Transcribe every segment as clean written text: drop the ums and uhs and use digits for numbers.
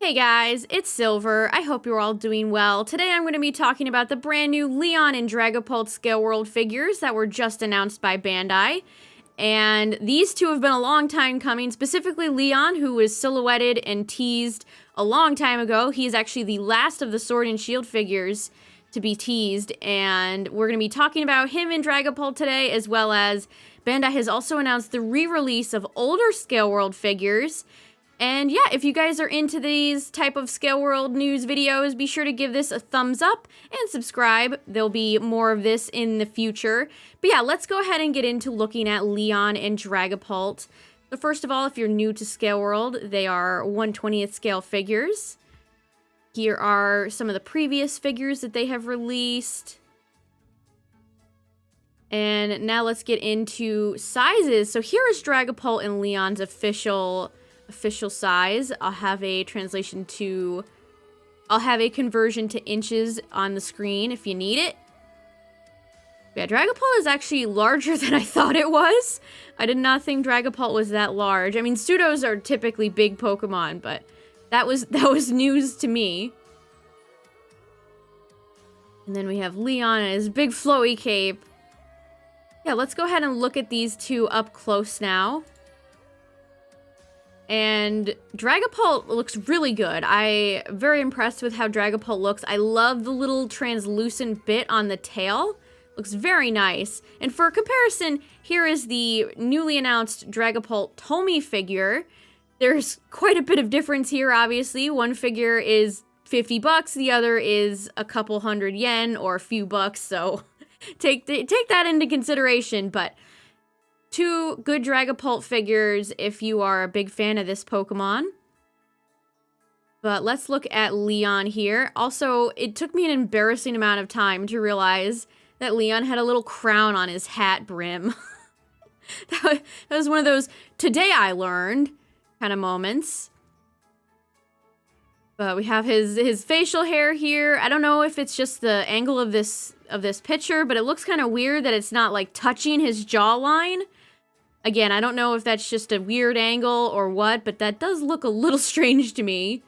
Hey guys, it's Silver. I hope you're all doing well. Today I'm going to be talking about the brand new Leon and Dragapult Scale World figures that were just announced by Bandai. And these two have been a long time coming, specifically Leon, who was silhouetted and teased a long time ago. He is actually the last of the Sword and Shield figures to be teased, and we're going to be talking about him and Dragapult today, as well as Bandai has also announced the re-release of older Scale World figures. And yeah, if you guys are into these type of Scale World news videos, be sure to give this a thumbs up and subscribe. There'll be more of this in the future. But yeah, let's go ahead and get into looking at Leon and Dragapult. So first of all, if you're new to Scale World, they are 1/20th scale figures. Here are some of the previous figures that they have released. And now let's get into sizes. So here is Dragapult and Leon's official size. I'll have a conversion to inches on the screen if you need it. Yeah, Dragapult is actually larger than I thought it was. I did not think Dragapult was that large. I mean, pseudos are typically big Pokemon, but that was news to me. And then we have Leon and his big flowy cape. Yeah, let's go ahead and look at these two up close now. And Dragapult looks really good. I'm very impressed with how Dragapult looks. I love the little translucent bit on the tail. Looks very nice. And for comparison, here is the newly announced Dragapult Tomy figure. There's quite a bit of difference here, obviously. One figure is $50, the other is a couple hundred yen or a few bucks, so take that into consideration. But two good Dragapult figures if you are a big fan of this Pokemon. But let's look at Leon here. Also, it took me an embarrassing amount of time to realize that Leon had a little crown on his hat brim. that was one of those today I learned kind of moments. But we have his facial hair here. I don't know if it's just the angle of this picture, but it looks kind of weird that it's not like touching his jawline. Again, I don't know if that's just a weird angle or what, but that does look a little strange to me.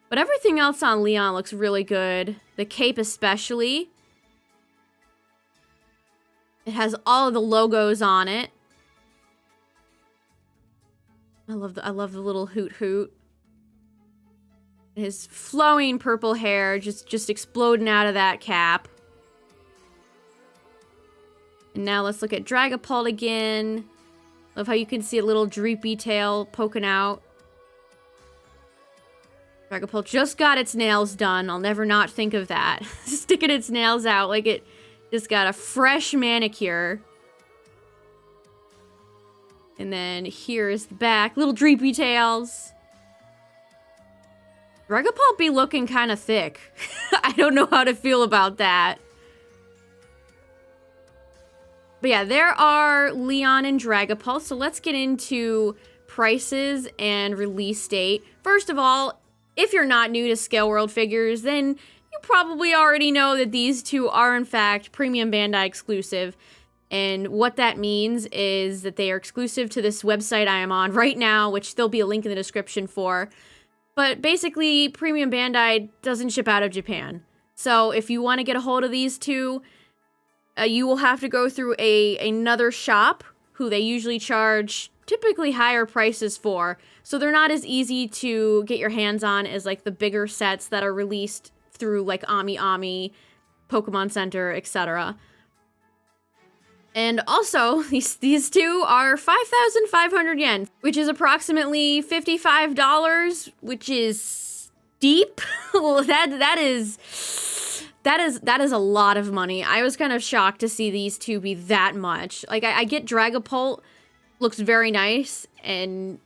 But everything else on Leon looks really good. The cape especially. It has all of the logos on it. I love the little hoot hoot. His flowing purple hair just exploding out of that cap. And now let's look at Dragapult again. Love how you can see a little droopy tail poking out. Dragapult just got its nails done. I'll never not think of that. Sticking its nails out like it just got a fresh manicure. And then here's the back. Little droopy tails. Dragapult be looking kind of thick. I don't know how to feel about that. But yeah, there are Leon and Dragapult, so let's get into prices and release date. First of all, if you're not new to Scale World figures, then you probably already know that these two are in fact premium Bandai exclusive. And what that means is that they are exclusive to this website I am on right now, which there'll be a link in the description for. But basically, premium Bandai doesn't ship out of Japan. So if you want to get a hold of these two, you will have to go through another shop who they usually charge typically higher prices for. So they're not as easy to get your hands on as like the bigger sets that are released through like Ami, Pokemon Center, etc. And also, these two are 5,500 yen, which is approximately $55, which is steep. that is a lot of money. I was kind of shocked to see these two be that much. Like, I get Dragapult looks very nice, and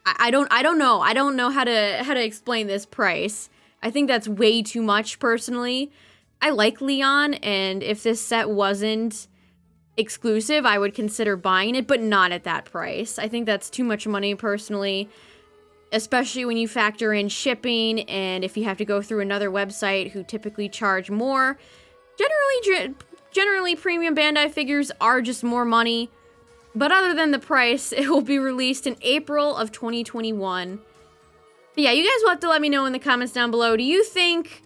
I don't know how to explain this price. I think that's way too much personally. I like Leon, and if this set wasn't exclusive, I would consider buying it, but not at that price. I think that's too much money personally, especially when you factor in shipping and if you have to go through another website who typically charge more. Generally premium Bandai figures are just more money, but other than the price, it will be released in April of 2021. But yeah, you guys will have to let me know in the comments down below. Do you think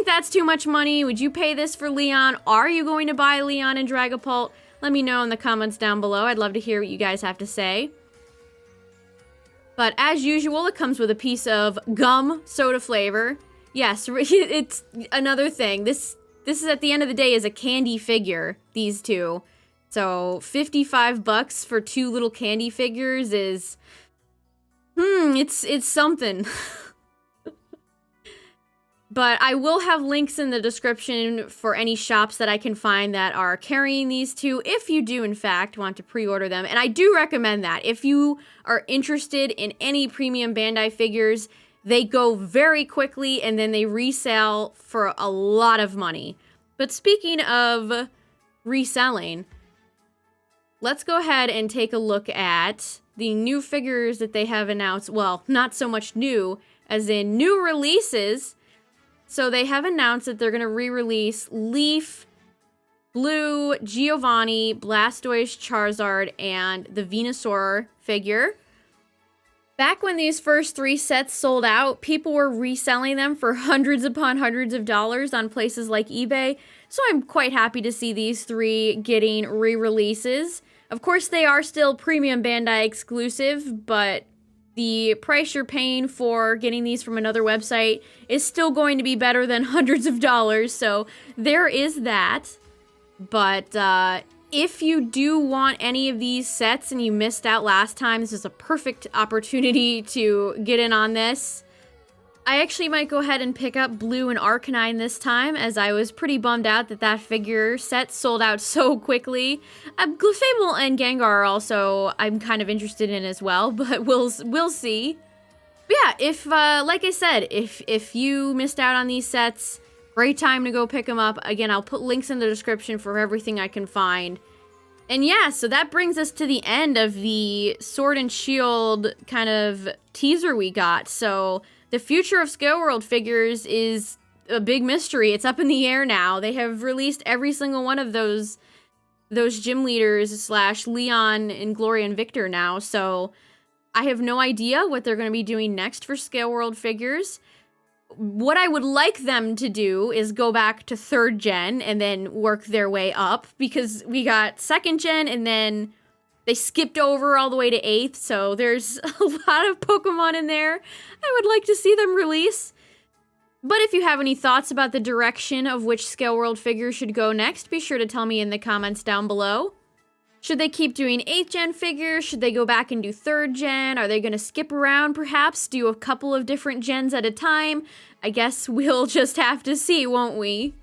that's too much money? Would you pay this for Leon? Are you going to buy Leon and Dragapult? Let me know in the comments down below. I'd love to hear what you guys have to say. But as usual, it comes with a piece of gum soda flavor. Yes, it's another thing. This is, at the end of the day, is a candy figure, these two. So 55 bucks for 2 little candy figures is, it's something. But I will have links in the description for any shops that I can find that are carrying these two, if you do, in fact, want to pre-order them. And I do recommend that. If you are interested in any premium Bandai figures, they go very quickly and then they resell for a lot of money. But speaking of reselling, let's go ahead and take a look at the new figures that they have announced. Well, not so much new, as in new releases. So they have announced that they're going to re-release Leaf, Blue, Giovanni, Blastoise, Charizard, and the Venusaur figure. Back when these first 3 sets sold out, people were reselling them for hundreds upon hundreds of dollars on places like eBay. So I'm quite happy to see these 3 getting re-releases. Of course, they are still premium Bandai exclusive, but the price you're paying for getting these from another website is still going to be better than hundreds of dollars, so there is that. But if you do want any of these sets and you missed out last time, this is a perfect opportunity to get in on this. I actually might go ahead and pick up Blue and Arcanine this time, as I was pretty bummed out that that figure set sold out so quickly. Clefable and Gengar are also I'm kind of interested in as well, but we'll see. But yeah, if like I said, if you missed out on these sets, great time to go pick them up. Again, I'll put links in the description for everything I can find. And yeah, so that brings us to the end of the Sword and Shield kind of teaser we got. So the future of Scale World figures is a big mystery. It's up in the air now. They have released every single one of those gym leaders / Leon and Gloria and Victor now. So I have no idea what they're going to be doing next for Scale World figures. What I would like them to do is go back to 3rd gen and then work their way up, because we got 2nd gen and then they skipped over all the way to 8th, so there's a lot of Pokemon in there I would like to see them release. But if you have any thoughts about the direction of which Scale World figures should go next, be sure to tell me in the comments down below. Should they keep doing 8th gen figures? Should they go back and do 3rd gen? Are they going to skip around perhaps, do a couple of different gens at a time? I guess we'll just have to see, won't we?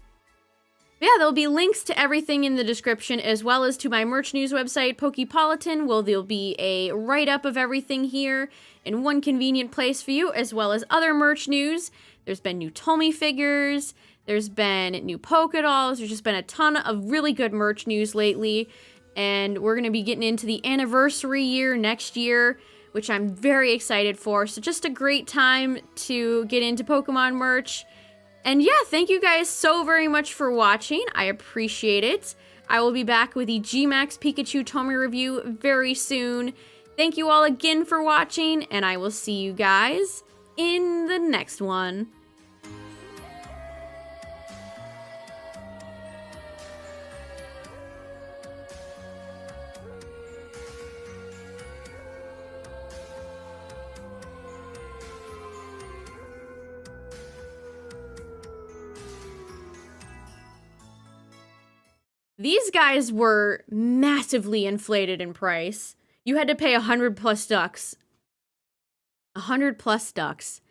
Yeah, there'll be links to everything in the description, as well as to my merch news website, Pokepolitan, where there'll be a write-up of everything here in one convenient place for you, as well as other merch news. There's been new Tomy figures, there's been new Pokedolls, there's just been a ton of really good merch news lately, and we're going to be getting into the anniversary year next year, which I'm very excited for. So just a great time to get into Pokemon merch. And yeah, thank you guys so very much for watching. I appreciate it. I will be back with the G-Max Pikachu Tomy review very soon. Thank you all again for watching, and I will see you guys in the next one. These guys were massively inflated in price. You had to pay 100+ ducks. 100+ ducks